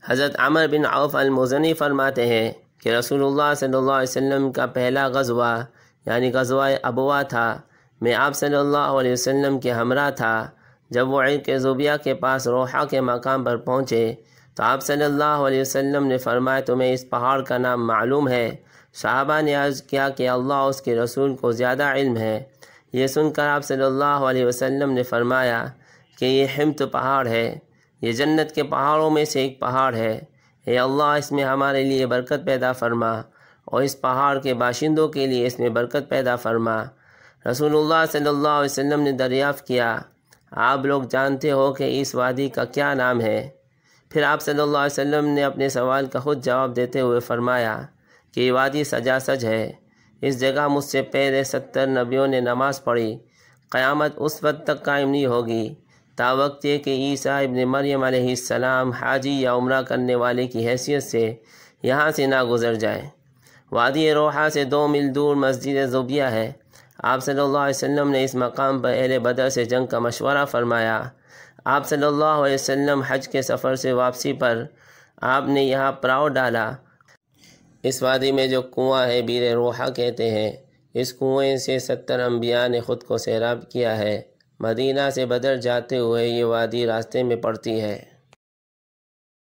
حضرت عمر بن عوف المزنی فرماتے ہیں کہ رسول اللہ صلی اللہ علیہ وسلم کا پہلا غزوہ یعنی غزوہ ابوا تھا۔ میں آپ صلی اللہ علیہ وسلم کے ہمراہ تھا۔ جب وہ عرق زوبیہ کے پاس روحا کے مقام پر پہنچے تو آپ صلی اللہ علیہ وسلم نے فرمایا تمہیں اس پہاڑ کا نام معلوم ہے؟ صحابہ نے عرض کیا کہ اللہ اس کے رسول کو زیادہ علم ہے۔ یہ سن کر آپ صلی اللہ علیہ وسلم نے فرمایا کہ یہ حمت پہاڑ ہے، یہ جنت کے پہاڑوں میں سے ایک پہاڑ ہے۔ اے اللہ اس میں ہمارے لیے برکت پیدا فرما اور اس پہاڑ کے باشندوں کے لیے اس میں برکت پیدا فرما۔ رسول اللہ صلی اللہ علیہ وسلم نے دریافت کیا آپ لوگ جانتے ہو کہ اس وادی کا کیا نام ہے؟ پھر آپ صلی اللہ علیہ وسلم نے اپنے سوال کا خود جواب دیتے ہوئے فرمایا کہ یہ وادی سجا سج ہے، اس جگہ مجھ سے پہلے 70 نبیوں نے نماز پڑھی، قیامت اس وقت تک قائم نہیں ہوگی تا وقت یہ کہ عیسیٰ ابن مریم علیہ السلام حاجی یا عمرہ کرنے والے کی حیثیت سے یہاں سے نہ گزر جائے۔ وادی روحا سے 2 میل دور مسجد زوبیہ ہے۔ آپ صلی اللہ علیہ وسلم نے اس مقام پر اہل بدر سے جنگ کا مشورہ فرمایا۔ آپ صلی اللہ علیہ وسلم حج کے سفر سے واپسی پر آپ نے یہاں پڑاؤ ڈالا۔ اس وادی میں جو کنواں ہے بیر روحا کہتے ہیں، اس کنویں سے 70 انبیاء نے خود کو سیراب کیا ہے۔ مدینہ سے بدر جاتے ہوئے یہ وادی راستے میں پڑتی ہے۔